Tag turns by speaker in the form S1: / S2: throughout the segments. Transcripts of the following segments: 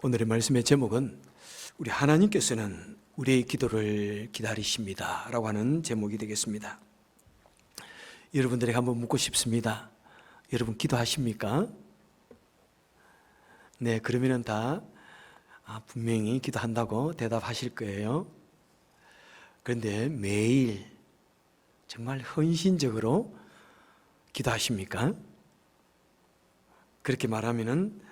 S1: 오늘의 말씀의 제목은 우리 하나님께서는 우리의 기도를 기다리십니다 라고 하는 제목이 되겠습니다. 여러분들에게 한번 묻고 싶습니다. 여러분 기도하십니까? 네, 그러면 다 분명히 기도한다고 대답하실 거예요. 그런데 매일 정말 헌신적으로 기도하십니까? 그렇게 말하면은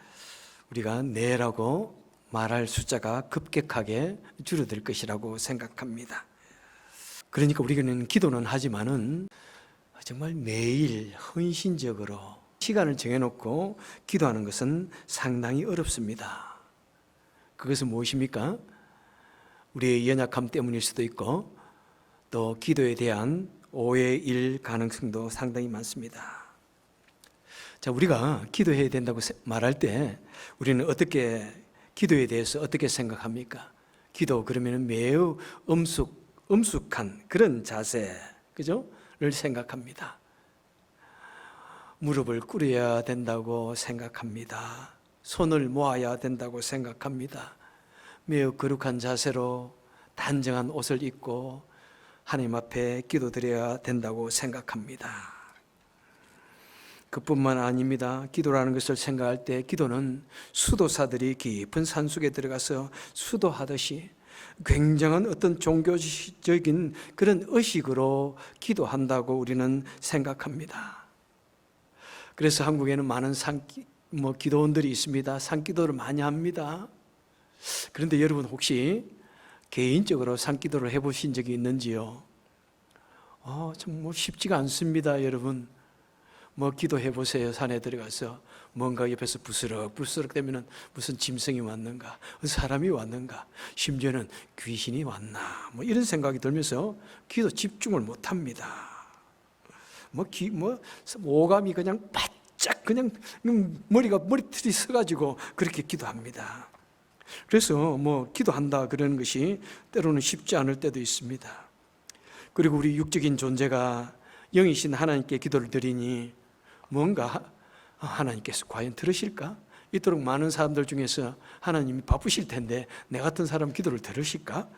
S1: 우리가 네라고 말할 숫자가 급격하게 줄어들 것이라고 생각합니다. 그러니까 우리는 기도는 하지만은 정말 매일 헌신적으로 시간을 정해놓고 기도하는 것은 상당히 어렵습니다. 그것은 무엇입니까? 우리의 연약함 때문일 수도 있고 또 기도에 대한 오해일 가능성도 상당히 많습니다. 자, 우리가 기도해야 된다고 말할 때 우리는 기도에 대해서 어떻게 생각합니까? 기도 그러면 매우 엄숙한 그런 자세, 그죠?를 생각합니다. 무릎을 꿇어야 된다고 생각합니다. 손을 모아야 된다고 생각합니다. 매우 거룩한 자세로 단정한 옷을 입고 하나님 앞에 기도드려야 된다고 생각합니다. 그뿐만 아닙니다. 기도라는 것을 생각할 때 기도는 수도사들이 깊은 산속에 들어가서 수도하듯이 굉장한 어떤 종교적인 그런 의식으로 기도한다고 우리는 생각합니다. 그래서 한국에는 많은 기도원들이 있습니다. 산기도를 많이 합니다. 그런데 여러분 혹시 개인적으로 산기도를 해보신 적이 있는지요? 참 쉽지가 않습니다, 여러분. 기도해 보세요. 산에 들어가서 뭔가 옆에서 부스럭부스럭 되면은 무슨 짐승이 왔는가, 사람이 왔는가, 심지어는 귀신이 왔나, 이런 생각이 들면서 기도 집중을 못 합니다. 오감이 그냥 바짝 그냥 머리털이 서가지고 그렇게 기도합니다. 그래서 기도한다 그러는 것이 때로는 쉽지 않을 때도 있습니다. 그리고 우리 육적인 존재가 영이신 하나님께 기도를 드리니 뭔가 하나님께서 과연 들으실까? 이토록 많은 사람들 중에서 하나님이 바쁘실 텐데 내 같은 사람 기도를 들으실까?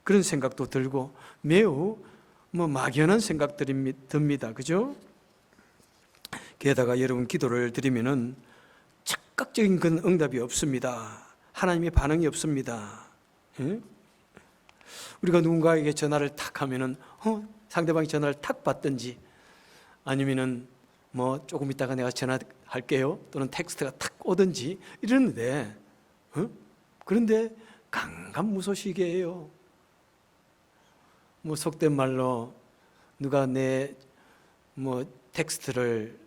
S1: 그런 생각도 들고 매우 막연한 생각들이 듭니다. 그죠? 게다가 여러분 기도를 드리면은 즉각적인 그런 응답이 없습니다. 하나님의 반응이 없습니다. 우리가 누군가에게 전화를 탁 하면은 상대방이 전화를 탁 받든지 아니면은 조금 있다가 내가 전화할게요 또는 텍스트가 탁 오든지 이러는데 그런데 강간무소식이에요. 속된 말로 누가 내 텍스트를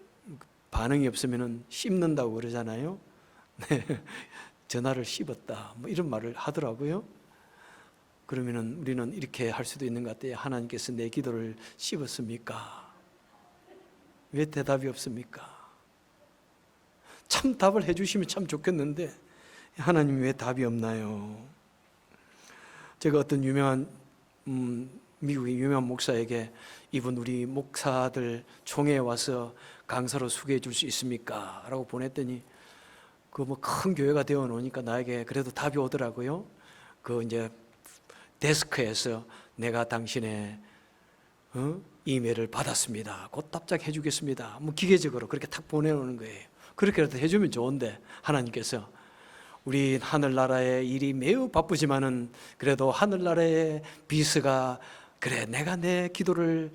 S1: 반응이 없으면은 씹는다고 그러잖아요. 네, 전화를 씹었다 이런 말을 하더라고요. 그러면은 우리는 이렇게 할 수도 있는 것 같아요. 하나님께서 내 기도를 씹었습니까? 왜 대답이 없습니까? 참 답을 해주시면 참 좋겠는데 하나님 왜 답이 없나요? 제가 어떤 유명한 미국의 유명한 목사에게 이분 우리 목사들 총회에 와서 강사로 소개해 줄 수 있습니까? 라고 보냈더니 큰 교회가 되어 놓으니까 나에게 그래도 답이 오더라고요. 이제 데스크에서 내가 당신의 이메일을 받았습니다. 곧 답장해 주겠습니다. 기계적으로 그렇게 탁 보내놓는 거예요. 그렇게라도 해주면 좋은데 하나님께서 우리 하늘나라의 일이 매우 바쁘지만은 그래도 하늘나라의 비서가 그래 내가 내 기도를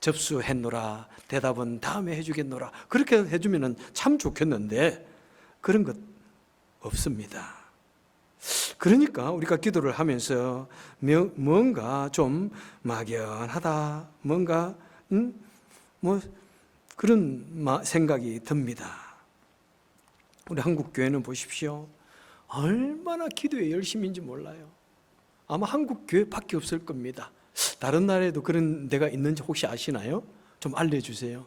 S1: 접수했노라, 대답은 다음에 해주겠노라, 그렇게 해주면 참 좋겠는데 그런 것 없습니다. 그러니까 우리가 기도를 하면서 뭔가 좀 막연하다, 뭔가 그런 생각이 듭니다. 우리 한국 교회는 보십시오. 얼마나 기도에 열심인지 몰라요. 아마 한국 교회밖에 없을 겁니다. 다른 나라에도 그런 데가 있는지 혹시 아시나요? 좀 알려주세요.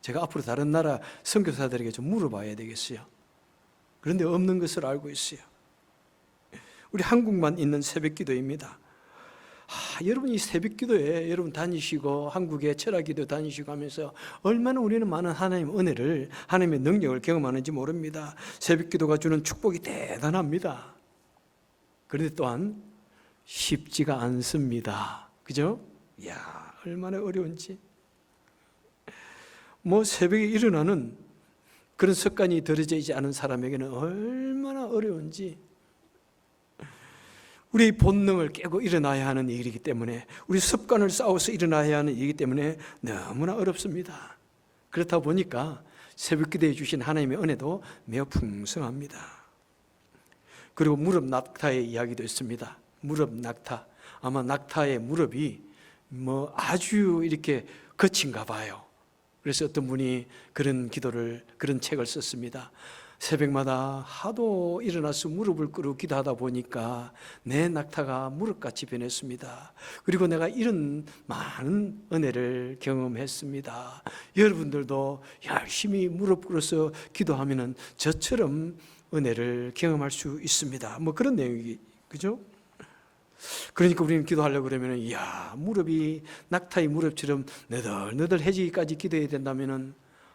S1: 제가 앞으로 다른 나라 선교사들에게 좀 물어봐야 되겠어요. 그런데 없는 것을 알고 있어요. 우리 한국만 있는 새벽 기도입니다. 여러분이 새벽 기도에 여러분 다니시고 한국의 철학 기도 다니시고 하면서 얼마나 우리는 많은 하나님의 은혜를, 하나님의 능력을 경험하는지 모릅니다. 새벽 기도가 주는 축복이 대단합니다. 그런데 또한 쉽지가 않습니다. 그죠? 이야, 얼마나 어려운지. 새벽에 일어나는 그런 습관이 들어져 있지 않은 사람에게는 얼마나 어려운지. 우리 본능을 깨고 일어나야 하는 일이기 때문에, 우리 습관을 쌓아서 일어나야 하는 일이기 때문에 너무나 어렵습니다. 그렇다 보니까 새벽 기도해 주신 하나님의 은혜도 매우 풍성합니다. 그리고 무릎 낙타의 이야기도 있습니다. 무릎 낙타. 아마 낙타의 무릎이 아주 이렇게 거친가 봐요. 그래서 어떤 분이 그런 책을 썼습니다. 새벽마다 하도 일어나서 무릎을 꿇고 기도하다 보니까 내 낙타가 무릎같이 변했습니다. 그리고 내가 이런 많은 은혜를 경험했습니다. 여러분들도 열심히 무릎 꿇어서 기도하면은 저처럼 은혜를 경험할 수 있습니다. 그런 내용이, 그죠? 그러니까 우리는 기도하려고 그러면, 이야, 무릎이 낙타의 무릎처럼 너덜너덜해지기까지 기도해야 된다면은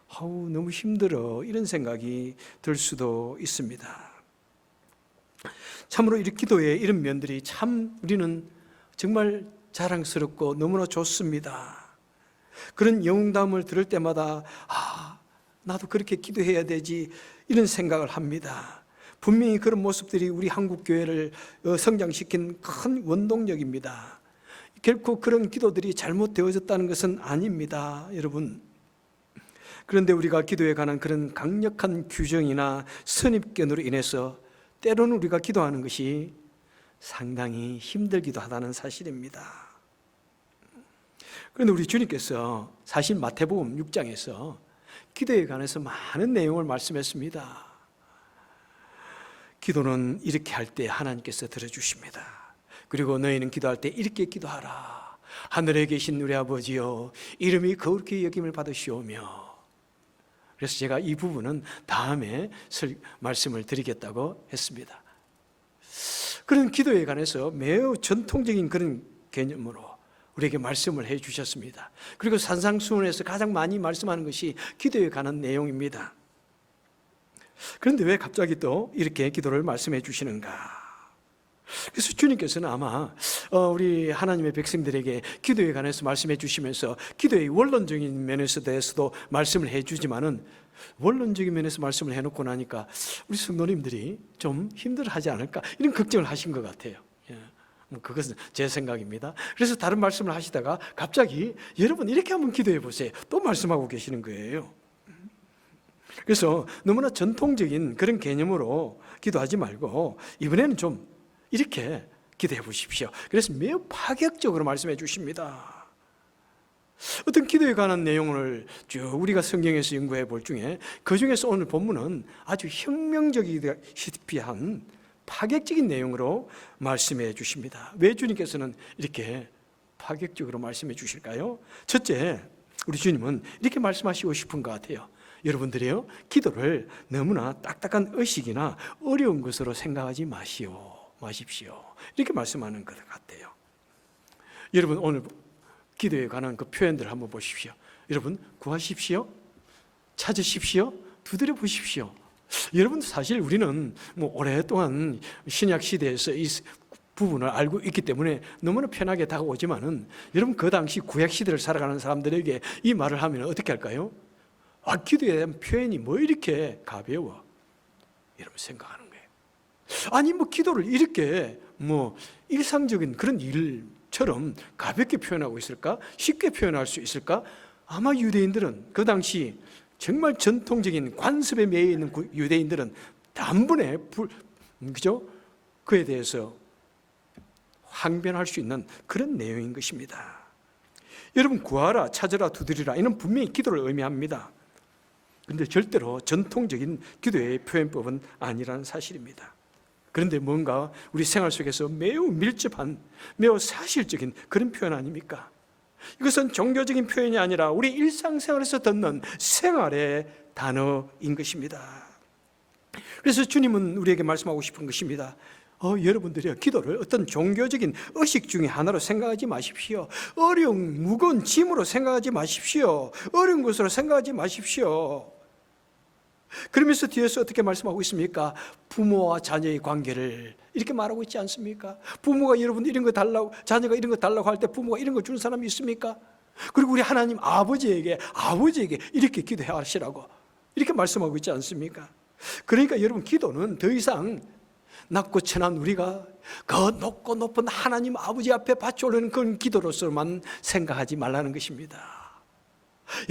S1: 너무 힘들어, 이런 생각이 들 수도 있습니다. 참으로 이 기도의 이런 면들이 참 우리는 정말 자랑스럽고 너무나 좋습니다. 그런 영웅담을 들을 때마다 나도 그렇게 기도해야 되지, 이런 생각을 합니다. 분명히 그런 모습들이 우리 한국 교회를 성장시킨 큰 원동력입니다. 결코 그런 기도들이 잘못되어졌다는 것은 아닙니다, 여러분. 그런데 우리가 기도에 관한 그런 강력한 규정이나 선입견으로 인해서 때로는 우리가 기도하는 것이 상당히 힘들기도 하다는 사실입니다. 그런데 우리 주님께서 사실 마태복음 6장에서 기도에 관해서 많은 내용을 말씀했습니다. 기도는 이렇게 할 때 하나님께서 들어주십니다. 그리고 너희는 기도할 때 이렇게 기도하라. 하늘에 계신 우리 아버지여, 이름이 거룩히 여김을 받으시오며. 그래서 제가 이 부분은 다음에 말씀을 드리겠다고 했습니다. 그런 기도에 관해서 매우 전통적인 그런 개념으로 우리에게 말씀을 해 주셨습니다. 그리고 산상수훈에서 가장 많이 말씀하는 것이 기도에 관한 내용입니다. 그런데 왜 갑자기 또 이렇게 기도를 말씀해 주시는가? 그래서 주님께서는 아마 우리 하나님의 백성들에게 기도에 관해서 말씀해 주시면서 기도의 원론적인 면에서 대해서도 말씀을 해 주지만은, 원론적인 면에서 말씀을 해놓고 나니까 우리 성도님들이 좀 힘들어하지 않을까, 이런 걱정을 하신 것 같아요. 그것은 제 생각입니다. 그래서 다른 말씀을 하시다가 갑자기 여러분 이렇게 한번 기도해 보세요, 또 말씀하고 계시는 거예요. 그래서 너무나 전통적인 그런 개념으로 기도하지 말고 이번에는 좀 이렇게 기도해 보십시오. 그래서 매우 파격적으로 말씀해 주십니다. 어떤 기도에 관한 내용을 쭉 우리가 성경에서 연구해 볼 중에, 그 중에서 오늘 본문은 아주 혁명적이다시피 한 파격적인 내용으로 말씀해 주십니다. 왜 주님께서는 이렇게 파격적으로 말씀해 주실까요? 첫째, 우리 주님은 이렇게 말씀하시고 싶은 것 같아요. 여러분들이요, 기도를 너무나 딱딱한 의식이나 어려운 것으로 생각하지 마십시오. 이렇게 말씀하는 것 같아요. 여러분, 오늘 기도에 관한 그 표현들 한번 보십시오. 여러분, 구하십시오, 찾으십시오, 두드려 보십시오. 여러분, 사실 우리는 오랫동안 신약 시대에서 이 부분을 알고 있기 때문에 너무나 편하게 다가오지만은, 여러분 그 당시 구약 시대를 살아가는 사람들에게 이 말을 하면 어떻게 할까요? 기도에 대한 표현이 이렇게 가벼워, 여러분 생각하는 거예요. 아니 기도를 이렇게 일상적인 그런 일처럼 가볍게 표현하고 있을까? 쉽게 표현할 수 있을까? 아마 유대인들은 그 당시 정말 전통적인 관습에 매여 있는 유대인들은 단번에 그죠? 그에 대해서 항변할 수 있는 그런 내용인 것입니다. 여러분, 구하라, 찾으라, 두드리라, 이는 분명히 기도를 의미합니다. 그런데 절대로 전통적인 기도의 표현법은 아니라는 사실입니다. 그런데 뭔가 우리 생활 속에서 매우 밀접한, 매우 사실적인 그런 표현 아닙니까? 이것은 종교적인 표현이 아니라 우리 일상생활에서 듣는 생활의 단어인 것입니다. 그래서 주님은 우리에게 말씀하고 싶은 것입니다. 여러분들이요, 기도를 어떤 종교적인 의식 중에 하나로 생각하지 마십시오. 어려운 무거운 짐으로 생각하지 마십시오. 어려운 것으로 생각하지 마십시오. 그러면서 뒤에서 어떻게 말씀하고 있습니까? 부모와 자녀의 관계를 이렇게 말하고 있지 않습니까? 부모가 여러분 이런 거 달라고, 자녀가 이런 거 달라고 할 때 부모가 이런 거 주는 사람이 있습니까? 그리고 우리 하나님 아버지에게 이렇게 기도하시라고 이렇게 말씀하고 있지 않습니까? 그러니까 여러분, 기도는 더 이상 낮고 천한 우리가 그 높고 높은 하나님 아버지 앞에 바쳐오르는 그런 기도로서만 생각하지 말라는 것입니다.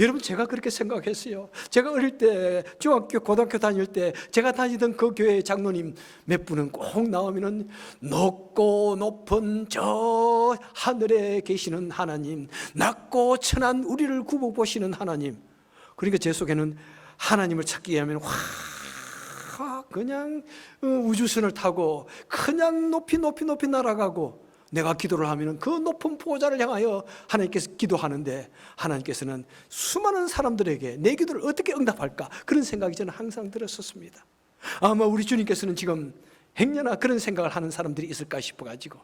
S1: 여러분, 제가 그렇게 생각했어요. 제가 어릴 때 중학교 고등학교 다닐 때 제가 다니던 그 교회 장로님 몇 분은 꼭 나오면은 높고 높은 저 하늘에 계시는 하나님, 낮고 천한 우리를 굽어 보시는 하나님. 그러니까 제 속에는 하나님을 찾기 위하면 그냥 우주선을 타고 그냥 높이 날아가고, 내가 기도를 하면 그 높은 보좌를 향하여 하나님께서 기도하는데, 하나님께서는 수많은 사람들에게 내 기도를 어떻게 응답할까, 그런 생각이 저는 항상 들었었습니다. 아마 우리 주님께서는 지금 행여나 그런 생각을 하는 사람들이 있을까 싶어가지고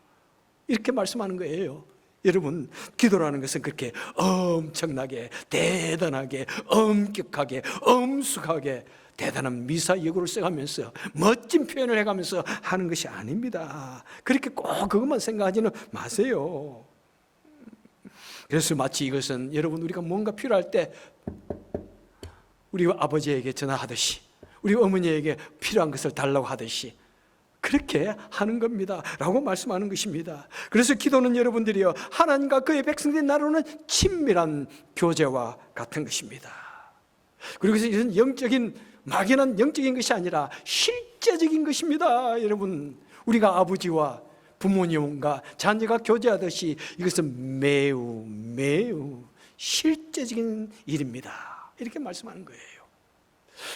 S1: 이렇게 말씀하는 거예요. 여러분, 기도라는 것은 그렇게 엄청나게, 대단하게, 엄격하게, 엄숙하게 대단한 미사 여구를 써가면서 멋진 표현을 해가면서 하는 것이 아닙니다. 그렇게 꼭 그것만 생각하지는 마세요. 그래서 마치 이것은 여러분, 우리가 뭔가 필요할 때 우리 아버지에게 전화하듯이, 우리 어머니에게 필요한 것을 달라고 하듯이 그렇게 하는 겁니다 라고 말씀하는 것입니다. 그래서 기도는 여러분들이요, 하나님과 그의 백성들이 나누는 친밀한 교제와 같은 것입니다. 그리고 이것은 막연한 영적인 것이 아니라 실제적인 것입니다. 여러분, 우리가 아버지와 부모님과 자녀가 교제하듯이 이것은 매우 실제적인 일입니다. 이렇게 말씀하는 거예요.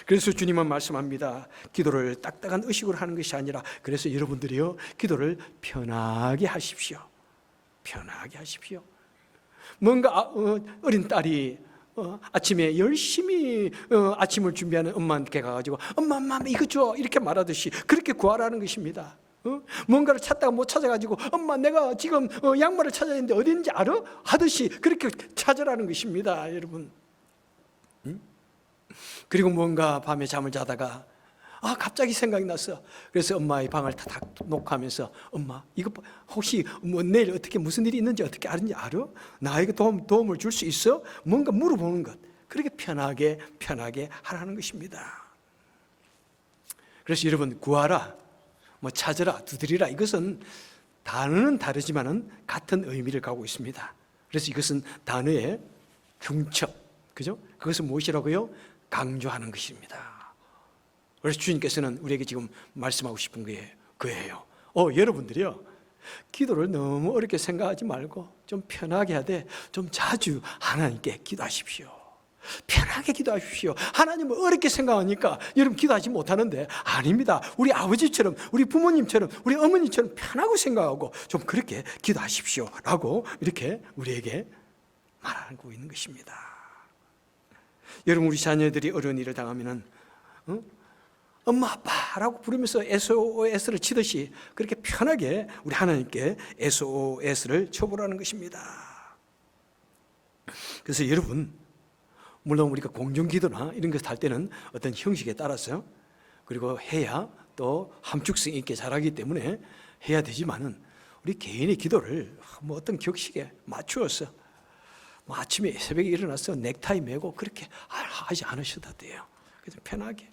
S1: 그래서 주님은 말씀합니다. 기도를 딱딱한 의식으로 하는 것이 아니라, 그래서 여러분들이요, 기도를 편하게 하십시오. 편하게 하십시오. 뭔가 어린 딸이 아침에 열심히 아침을 준비하는 엄마한테 가가지고 엄마 이거 줘, 이렇게 말하듯이 그렇게 구하라는 것입니다. 뭔가를 찾다가 못 찾아가지고 엄마 내가 지금 양말을 찾아야 되는데 어디 있는지 알아? 하듯이 그렇게 찾으라는 것입니다. 여러분, 그리고 뭔가 밤에 잠을 자다가 갑자기 생각이 났어. 그래서 엄마의 방을 탁 놓고 하면서, 엄마 이거 혹시 내일 어떻게 무슨 일이 있는지 어떻게 아는지 알아? 나에게 도움을 줄 수 있어? 뭔가 물어보는 것, 그렇게 편하게 하라는 것입니다. 그래서 여러분, 구하라, 찾으라, 두드리라, 이것은 단어는 다르지만은 같은 의미를 갖고 있습니다. 그래서 이것은 단어의 중첩, 그죠? 그것은 무엇이라고요? 강조하는 것입니다. 그래서 주님께서는 우리에게 지금 말씀하고 싶은 거예요. 여러분들이요, 기도를 너무 어렵게 생각하지 말고 좀 편하게 하되 좀 자주 하나님께 기도하십시오. 편하게 기도하십시오. 하나님을 어렵게 생각하니까 여러분 기도하지 못하는데, 아닙니다. 우리 아버지처럼, 우리 부모님처럼, 우리 어머니처럼 편하고 생각하고 좀 그렇게 기도하십시오 라고 이렇게 우리에게 말하고 있는 것입니다. 여러분, 우리 자녀들이 어려운 일을 당하면은 엄마 아빠라고 부르면서 SOS를 치듯이 그렇게 편하게 우리 하나님께 SOS를 쳐보라는 것입니다. 그래서 여러분, 물론 우리가 공중기도나 이런 것을 할 때는 어떤 형식에 따라서, 그리고 해야 또 함축성 있게 잘하기 때문에 해야 되지만은, 우리 개인의 기도를 어떤 격식에 맞추어서 아침에 새벽에 일어나서 넥타이 메고 그렇게 하지 않으셔도 돼요. 그래서 편하게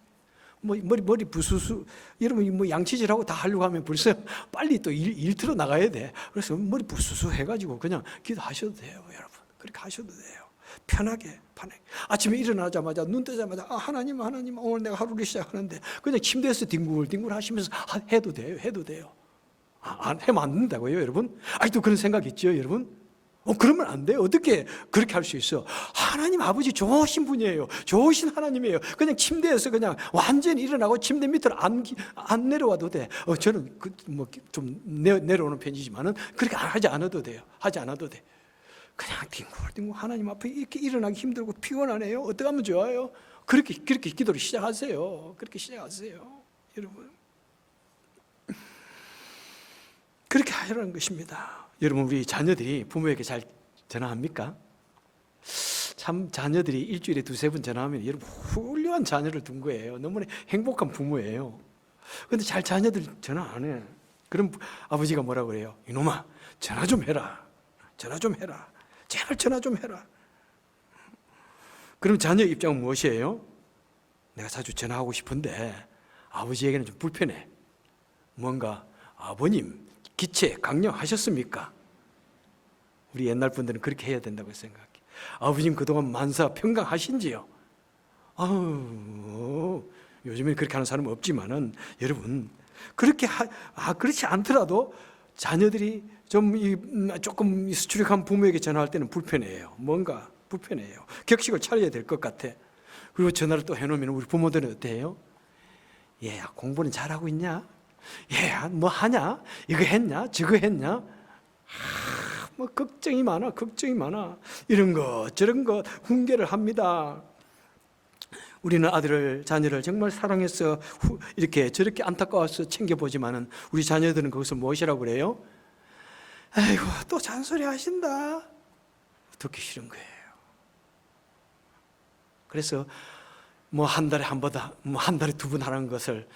S1: 머리 부수수, 여러분 양치질하고 다 하려고 하면 벌써 빨리 또 일터로 나가야 돼. 그래서 머리 부수수 해가지고 그냥 기도하셔도 돼요. 여러분, 그렇게 하셔도 돼요. 편하게. 아침에 일어나자마자, 눈 뜨자마자 하나님 오늘 내가 하루를 시작하는데, 그냥 침대에서 뒹굴 하시면서 해도 돼요. 해면 안 된다고요, 여러분? 아직도 그런 생각 있죠, 여러분? 그러면 안 돼요. 어떻게 그렇게 할 수 있어? 하나님 아버지 좋으신 분이에요. 좋으신 하나님이에요. 그냥 침대에서 그냥 완전히 일어나고 침대 밑으로 안 내려와도 돼. 저는 좀 내려오는 편이지만은 그렇게 하지 않아도 돼요. 하지 않아도 돼. 그냥 뒹굴 하나님 앞에 이렇게 일어나기 힘들고 피곤하네요. 어떻게 하면 좋아요? 그렇게 기도를 시작하세요. 그렇게 시작하세요, 여러분. 전화하라는 것입니다. 여러분, 우리 자녀들이 부모에게 잘 전화합니까? 참 자녀들이 일주일에 두세 번 전화하면 여러분 훌륭한 자녀를 둔 거예요. 너무나 행복한 부모예요. 그런데 잘 자녀들 전화 안 해. 그럼 아버지가 뭐라고 그래요? 이놈아, 전화 좀 해라. 전화 좀 해라. 제발 전화 좀 해라. 그럼 자녀 입장은 무엇이에요? 내가 자주 전화하고 싶은데 아버지에게는 좀 불편해. 뭔가 아버님 기체 강령하셨습니까? 우리 옛날 분들은 그렇게 해야 된다고 생각해. 아버님 그동안 만사 평강하신지요? 요즘에 그렇게 하는 사람은 없지만은 여러분 그렇지 않더라도 자녀들이 조금 수출익한 부모에게 전화할 때는 불편해요. 뭔가 불편해요. 격식을 차려야 될 것 같아. 그리고 전화를 또 해놓으면 우리 부모들은 어때요? 얘야 공부는 잘하고 있냐? 얘야 뭐 하냐? 이거 했냐? 저거 했냐? 뭐 걱정이 많아. 이런 거 저런 거 훈계를 합니다. 우리는 자녀를 정말 사랑해서 이렇게 저렇게 안타까워서 챙겨보지만은 우리 자녀들은 거기서 무엇이라고 그래요? 아이고 또 잔소리 하신다. 듣기 싫은 거예요. 그래서 뭐 한 달에 한 번, 뭐 한 달에 두 번 하는 것을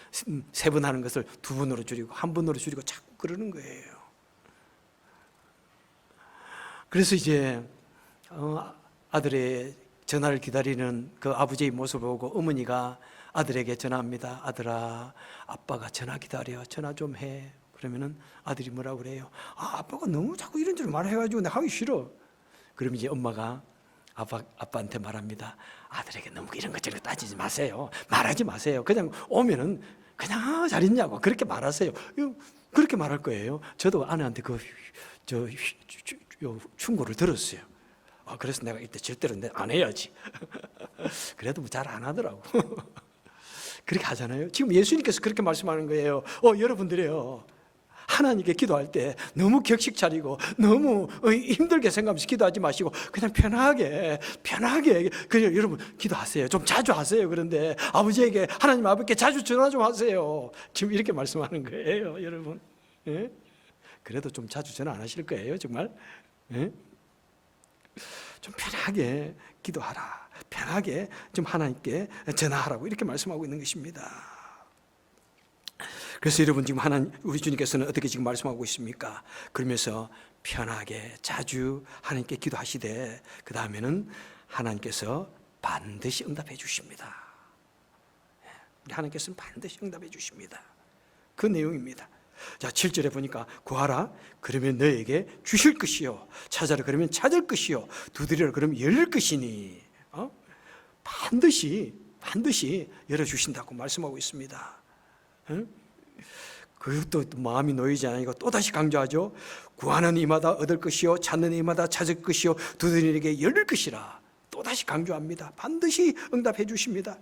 S1: 세 번 하는 것을 두 번으로 줄이고 한 번으로 줄이고 자꾸 그러는 거예요. 그래서 이제 아들의 전화를 기다리는 그 아버지의 모습을 보고 어머니가 아들에게 전화합니다. 아들아, 아빠가 전화 기다려. 전화 좀 해. 그러면은 아들이 뭐라고 그래요? 아빠가 너무 자꾸 이런저런 말해가지고 내가 하기 싫어. 그럼 이제 엄마가 아빠한테 말합니다. 아들에게 너무 이런 것 저런 거 따지지 마세요. 말하지 마세요. 그냥 오면은 그냥 잘 있냐고 그렇게 말하세요. 그렇게 말할 거예요. 저도 아내한테 충고를 들었어요. 그래서 내가 이때 절대로 안 해야지. 그래도 뭐 잘 안 하더라고. 그렇게 하잖아요. 지금 예수님께서 그렇게 말씀하는 거예요. 여러분들이요. 하나님께 기도할 때 너무 격식 차리고 너무 힘들게 생각하면서 기도하지 마시고 그냥 편하게 그냥 여러분 기도하세요. 좀 자주 하세요. 그런데 아버지에게 하나님 아버지께 자주 전화 좀 하세요. 지금 이렇게 말씀하는 거예요. 여러분. 예? 그래도 좀 자주 전화 안 하실 거예요. 정말. 예? 좀 편하게 기도하라. 편하게 좀 하나님께 전화하라고 이렇게 말씀하고 있는 것입니다. 그래서 여러분 지금 우리 주님께서는 어떻게 지금 말씀하고 있습니까? 그러면서 편하게 자주 하나님께 기도하시되 그 다음에는 하나님께서 반드시 응답해 주십니다. 하나님께서는 반드시 응답해 주십니다. 그 내용입니다. 자, 7절에 보니까 구하라 그러면 너에게 주실 것이요 찾아라 그러면 찾을 것이요 두드리라 그러면 열릴 것이니 반드시 열어주신다고 말씀하고 있습니다. 그것도 마음이 놓이지 않으니까 또다시 강조하죠. 구하는 이마다 얻을 것이요 찾는 이마다 찾을 것이요 두드리는 이에게 열릴 것이라 또다시 강조합니다. 반드시 응답해 주십니다.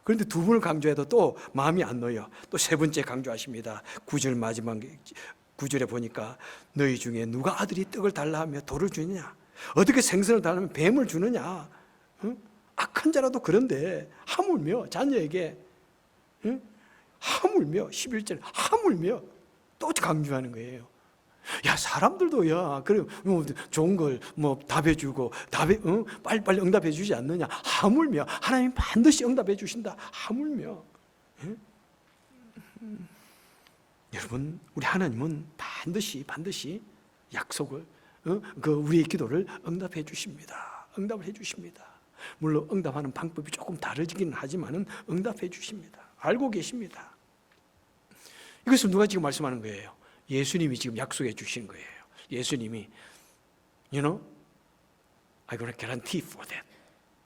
S1: 그런데 두 번을 강조해도 또 마음이 안 놓여. 또 세 번째 강조하십니다. 9절 마지막 9절에 보니까 너희 중에 누가 아들이 떡을 달라 하며 돌을 주느냐? 어떻게 생선을 달라 하면 뱀을 주느냐? 악한 자라도 그런데 하물며 자녀에게 하물며 11절 하물며 또 강조하는 거예요. 야 사람들도 그래 좋은 걸 답해 주고 빨리빨리 응답해 주지 않느냐? 하물며 하나님 반드시 응답해 주신다. 하물며 여러분 우리 하나님은 반드시 약속을 우리의 기도를 응답해 주십니다. 응답을 해 주십니다. 물론 응답하는 방법이 조금 다르기는 하지만은 응답해 주십니다. 알고 계십니다. 이것을 누가 지금 말씀하는 거예요? 예수님이 지금 약속해 주신 거예요. 예수님이 I'm going to guarantee for that.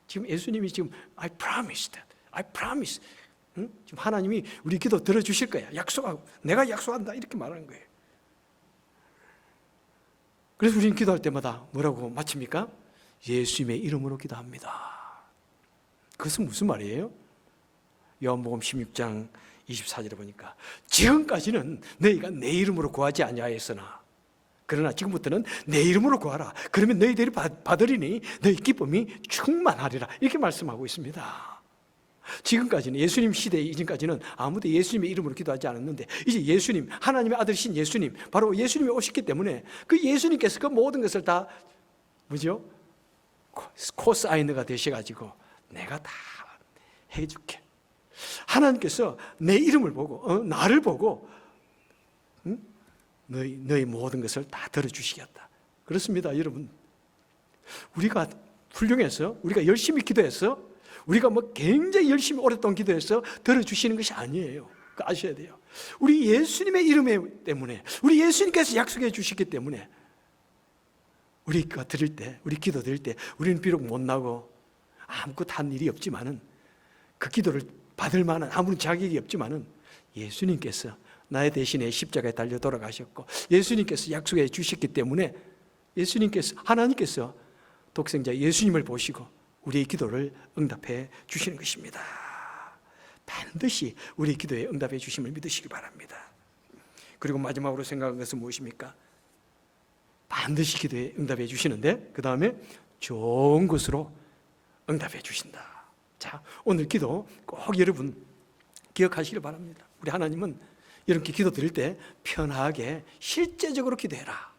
S1: 지금 예수님이 지금 I promise that. I promise. 지금 하나님이 우리 기도 들어주실 거야. 약속하고 내가 약속한다 이렇게 말하는 거예요. 그래서 우리는 기도할 때마다 뭐라고 마칩니까? 예수님의 이름으로 기도합니다. 그것은 무슨 말이에요? 요한복음 16장 24절에 보니까 지금까지는 너희가 내 이름으로 구하지 아니하였으나 그러나 지금부터는 내 이름으로 구하라. 그러면 너희들이 받으리니 너희 기쁨이 충만하리라. 이렇게 말씀하고 있습니다. 지금까지는 예수님 시대 이전까지는 아무도 예수님의 이름으로 기도하지 않았는데 이제 예수님, 하나님의 아들이신 예수님, 바로 예수님이 오셨기 때문에 그 예수님께서 그 모든 것을 다 뭐죠? 코사인너가 되셔가지고 내가 다 해줄게. 하나님께서 내 이름을 보고 나를 보고 너희 모든 것을 다 들어주시겠다. 그렇습니다, 여러분. 우리가 훌륭해서, 우리가 열심히 기도해서, 우리가 뭐 굉장히 열심히 오랫동안 기도해서 들어주시는 것이 아니에요. 그거 아셔야 돼요. 우리 예수님의 이름 때문에, 우리 예수님께서 약속해 주시기 때문에 우리가 드릴 때, 우리 기도 드릴 때 우리는 비록 못나고 아무것도 한 일이 없지만은, 그 기도를 받을 만한 아무런 자격이 없지만은 예수님께서 나의 대신에 십자가에 달려 돌아가셨고 예수님께서 약속해 주셨기 때문에 예수님께서, 하나님께서 독생자 예수님을 보시고 우리의 기도를 응답해 주시는 것입니다. 반드시 우리의 기도에 응답해 주심을 믿으시기 바랍니다. 그리고 마지막으로 생각한 것은 무엇입니까? 반드시 기도에 응답해 주시는데 그 다음에 좋은 것으로 응답해 주신다. 자, 오늘 기도 꼭 여러분 기억하시길 바랍니다. 우리 하나님은 이렇게 기도 드릴 때 편하게 실제적으로 기도해라.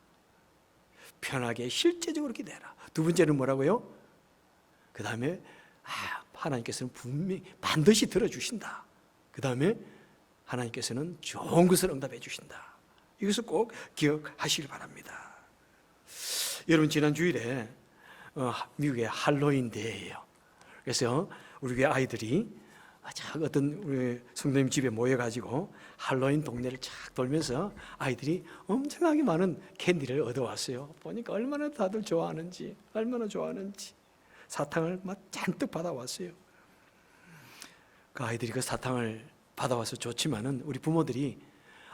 S1: 편하게 실제적으로 기도해라. 두 번째는 뭐라고요? 그 다음에 하나님께서는 분명히 반드시 들어주신다. 그 다음에 하나님께서는 좋은 것을 응답해 주신다. 이것을 꼭 기억하시길 바랍니다. 여러분, 지난 주일에 미국의 할로윈 데이예요. 그래서 우리 교회 아이들이 어떤 우리 성도님 집에 모여가지고 할로윈 동네를 쫙 돌면서 아이들이 엄청나게 많은 캔디를 얻어왔어요. 보니까 얼마나 다들 좋아하는지, 얼마나 좋아하는지 사탕을 막 잔뜩 받아왔어요. 그 아이들이 그 사탕을 받아와서 좋지만은 우리 부모들이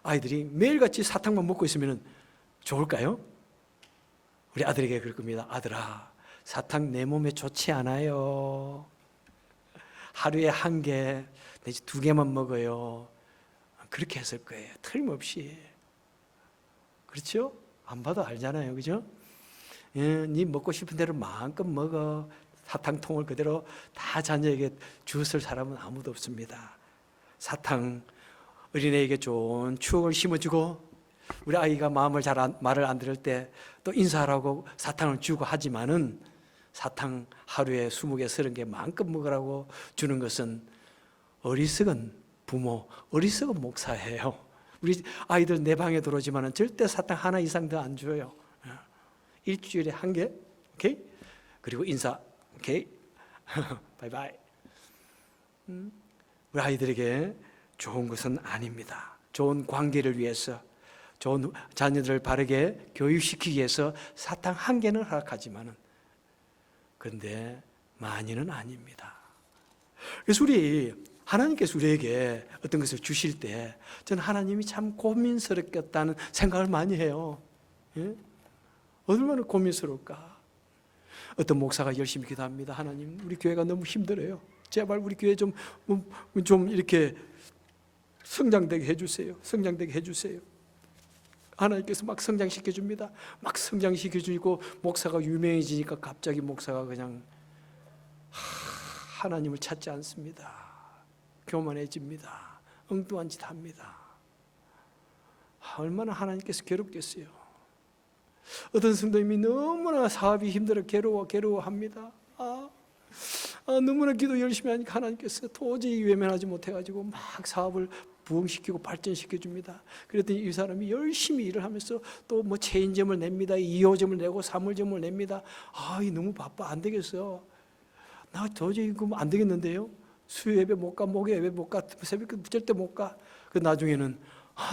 S1: 아이들이 매일같이 사탕만 먹고 있으면 좋을까요? 우리 아들에게 그럴 겁니다. 아들아, 사탕 내 몸에 좋지 않아요. 하루에 한 개, 내지 두 개만 먹어요. 그렇게 했을 거예요. 틀림없이. 그렇죠? 안 봐도 알잖아요. 그죠? 네 먹고 싶은 대로 마음껏 먹어. 사탕통을 그대로 다 자녀에게 주었을 사람은 아무도 없습니다. 사탕, 어린애에게 좋은 추억을 심어주고 우리 아이가 말을 안 들을 때 또 인사하라고 사탕을 주고 하지만은 사탕 하루에 20개, 30개 마음껏 먹으라고 주는 것은 어리석은 부모, 어리석은 목사예요. 우리 아이들 내 방에 들어오지만은 절대 사탕 하나 이상 더 안 줘요. 일주일에 한 개, 오케이? 그리고 인사, 오케이? 바이바이. 우리 아이들에게 좋은 것은 아닙니다. 좋은 관계를 위해서, 좋은 자녀들을 바르게 교육시키기 위해서 사탕 한 개는 허락하지만은 그런데 많이는 아닙니다. 그래서 하나님께서 우리에게 어떤 것을 주실 때 저는 하나님이 참 고민스럽겠다는 생각을 많이 해요. 예? 얼마나 고민스러울까. 어떤 목사가 열심히 기도합니다. 하나님, 우리 교회가 너무 힘들어요. 제발 우리 교회 좀 이렇게 성장되게 해주세요. 성장되게 해주세요. 하나님께서 막 성장시켜줍니다. 막 성장시켜주고 목사가 유명해지니까 갑자기 목사가 그냥 하나님을 찾지 않습니다. 교만해집니다. 엉뚱한 짓 합니다. 얼마나 하나님께서 괴롭겠어요. 어떤 성도님이 너무나 사업이 힘들어 괴로워합니다. 너무나 기도 열심히 하니까 하나님께서 도저히 외면하지 못해가지고 막 사업을 부흥시키고 발전시켜 줍니다. 그랬더니 이 사람이 열심히 일을 하면서 또 뭐 체인점을 냅니다. 2호점을 내고 3호점을 냅니다. 너무 바빠. 안 되겠어. 나 도저히 그거 안 되겠는데요. 수요 예배 못 가, 목요 예배 못 가, 새벽 절대 못 가. 그 나중에는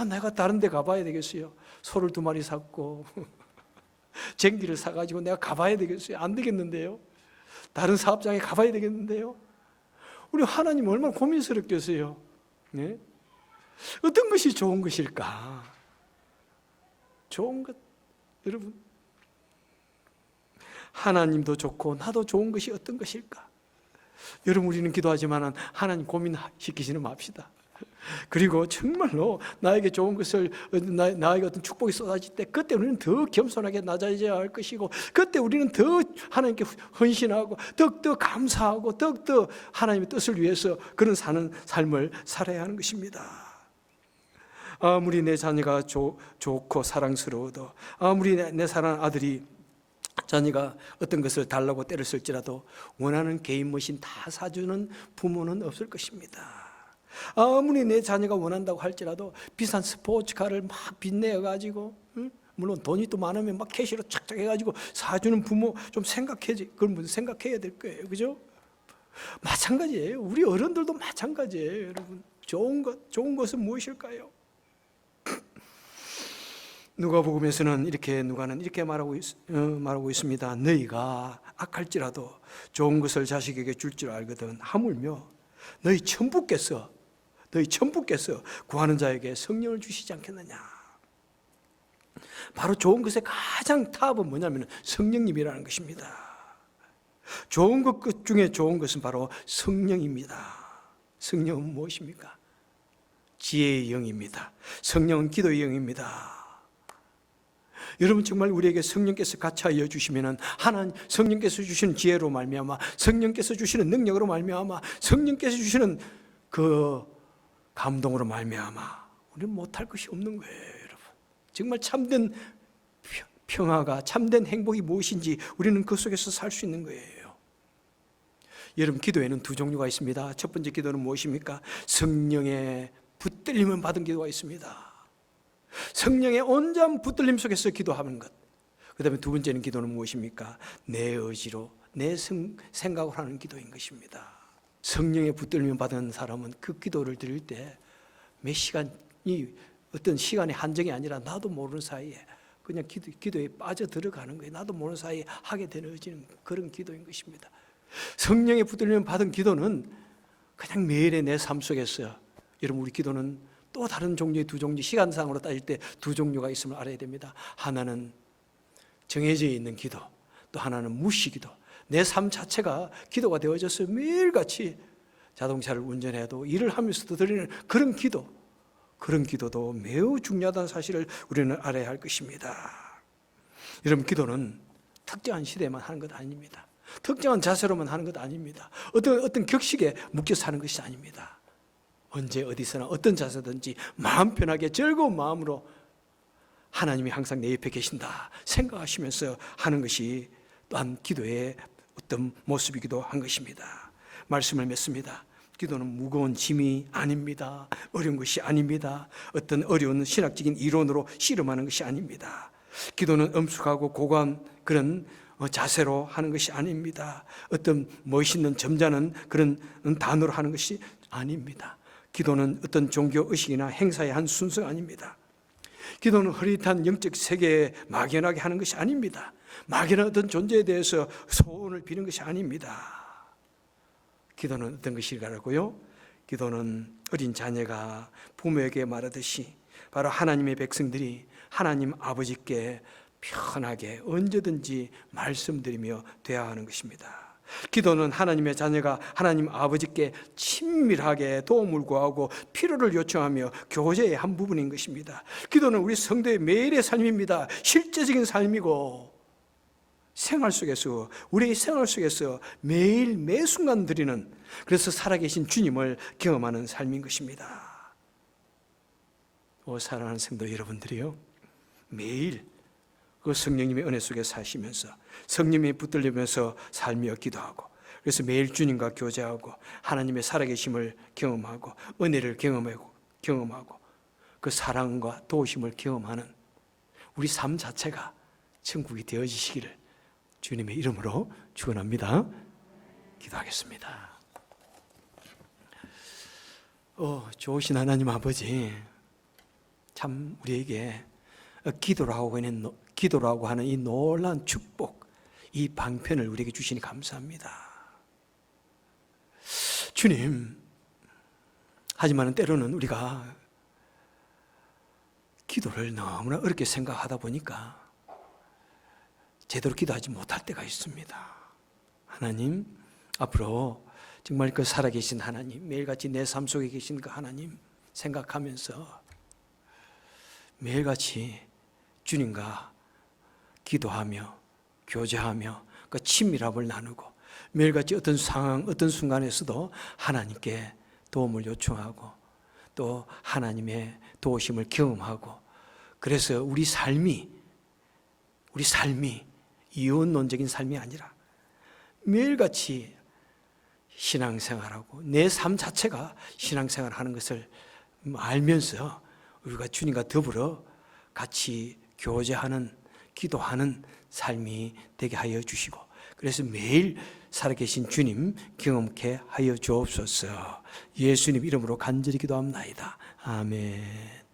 S1: 내가 다른 데 가봐야 되겠어요. 소를 2마리 샀고 쟁기를 사가지고 내가 가봐야 되겠어요. 안 되겠는데요. 다른 사업장에 가봐야 되겠는데요. 우리 하나님 얼마나 고민스럽겠어요. 네? 어떤 것이 좋은 것일까? 좋은 것, 여러분, 하나님도 좋고 나도 좋은 것이 어떤 것일까? 여러분, 우리는 기도하지만 하나님 고민시키지는 맙시다. 그리고 정말로 나에게 좋은 것을, 나에게 어떤 축복이 쏟아질 때 그때 우리는 더 겸손하게 낮아져야 할 것이고, 그때 우리는 더 하나님께 헌신하고 더욱더 감사하고 더욱더 하나님의 뜻을 위해서 그런 사는 삶을 살아야 하는 것입니다. 아무리 내 자녀가 좋고 사랑스러워도, 아무리 내 사랑하는 아들이, 자녀가 어떤 것을 달라고 때를 쓸지라도 원하는 게임 머신 다 사주는 부모는 없을 것입니다. 아무리 내 자녀가 원한다고 할지라도 비싼 스포츠카를 막 빚내가지고, 물론 돈이 또 많으면 막 캐시로 착착 해가지고 사주는 부모 좀 생각해야 될 거예요. 그죠? 마찬가지예요. 우리 어른들도 마찬가지예요. 여러분, 좋은 것은 무엇일까요? 누가복음에서는 누가는 이렇게 말하고 있습니다. 너희가 악할지라도 좋은 것을 자식에게 줄 줄 알거든 하물며 너희 천부께서 구하는 자에게 성령을 주시지 않겠느냐. 바로 좋은 것의 가장 탑은 뭐냐면 성령님이라는 것입니다. 좋은 것 중에 좋은 것은 바로 성령입니다. 성령은 무엇입니까? 지혜의 영입니다. 성령은 기도의 영입니다. 여러분, 정말 우리에게 성령께서 같이하여 주시면은, 하나님 성령께서 주시는 지혜로 말미암아, 성령께서 주시는 능력으로 말미암아, 성령께서 주시는 그 감동으로 말미암아 우리는 못할 것이 없는 거예요. 여러분, 정말 참된 평화가, 참된 행복이 무엇인지 우리는 그 속에서 살 수 있는 거예요. 여러분, 기도에는 두 종류가 있습니다. 첫 번째 기도는 무엇입니까? 성령의 붙들림을 받은 기도가 있습니다. 성령의 온전한 붙들림 속에서 기도하는 것. 그 다음에 두 번째는 기도는 무엇입니까? 내 의지로, 내 생각으로 하는 기도인 것입니다. 성령의 붙들림 받은 사람은 그 기도를 드릴 때 몇 시간이, 어떤 시간의 한정이 아니라 나도 모르는 사이에 그냥 기도에 빠져 들어가는 거예요. 나도 모르는 사이에 하게 되어지는 그런 기도인 것입니다. 성령의 붙들림 받은 기도는 그냥 매일의 내 삶 속에서, 여러분, 우리 기도는 또 다른 종류의 두 종류, 시간상으로 따질 때 두 종류가 있음을 알아야 됩니다. 하나는 정해져 있는 기도, 또 하나는 무시기도. 내 삶 자체가 기도가 되어져서 매일같이 자동차를 운전해도 일을 하면서도 드리는 그런 기도도 매우 중요하다는 사실을 우리는 알아야 할 것입니다. 여러분, 기도는 특정한 시대만 하는 것 아닙니다. 특정한 자세로만 하는 것 아닙니다. 어떤 격식에 묶여서 하는 것이 아닙니다. 언제 어디서나 어떤 자세든지 마음 편하게 즐거운 마음으로 하나님이 항상 내 옆에 계신다 생각하시면서 하는 것이 또한 기도의 어떤 모습이기도 한 것입니다. 말씀을 맺습니다. 기도는 무거운 짐이 아닙니다. 어려운 것이 아닙니다. 어떤 어려운 신학적인 이론으로 씨름하는 것이 아닙니다. 기도는 엄숙하고 고고한 그런 자세로 하는 것이 아닙니다. 어떤 멋있는 점잖은 그런 단어로 하는 것이 아닙니다. 기도는 어떤 종교 의식이나 행사의 한 순서가 아닙니다. 기도는 흐릿한 영적 세계에 막연하게 하는 것이 아닙니다. 막연한 어떤 존재에 대해서 소원을 비는 것이 아닙니다. 기도는 어떤 것일까라고요? 기도는 어린 자녀가 부모에게 말하듯이 바로 하나님의 백성들이 하나님 아버지께 편하게 언제든지 말씀드리며 대화하는 것입니다. 기도는 하나님의 자녀가 하나님 아버지께 친밀하게 도움을 구하고 필요를 요청하며 교제의 한 부분인 것입니다. 기도는 우리 성도의 매일의 삶입니다. 실제적인 삶이고 우리의 생활 속에서 매일 매 순간 드리는, 그래서 살아계신 주님을 경험하는 삶인 것입니다. 사랑하는 성도 여러분들이요, 매일 그 성령님의 은혜 속에 사시면서 성령님이 붙들리면서 살며 기도하고, 그래서 매일 주님과 교제하고 하나님의 살아계심을 경험하고 은혜를 경험하고 그 사랑과 도우심을 경험하는 우리 삶 자체가 천국이 되어지시기를 주님의 이름으로 축원합니다. 기도하겠습니다. 좋으신 하나님 아버지, 참 우리에게 기도라고 하는 이 놀라운 축복, 이 방편을 우리에게 주시니 감사합니다. 주님, 하지만 때로는 우리가 기도를 너무나 어렵게 생각하다 보니까 제대로 기도하지 못할 때가 있습니다. 하나님, 앞으로 정말 그 살아계신 하나님, 매일같이 내 삶 속에 계신 그 하나님, 생각하면서 매일같이 주님과 기도하며 교제하며 그 친밀함을 나누고 매일같이 어떤 상황, 어떤 순간에서도 하나님께 도움을 요청하고 또 하나님의 도우심을 경험하고, 그래서 우리 삶이 이혼론적인 삶이 아니라 매일같이 신앙생활하고 내 삶 자체가 신앙생활하는 것을 알면서 우리가 주님과 더불어 같이 교제하는, 기도하는 삶이 되게 하여 주시고, 그래서 매일 살아계신 주님 경험케 하여 주옵소서. 예수님 이름으로 간절히 기도합나이다. 아멘.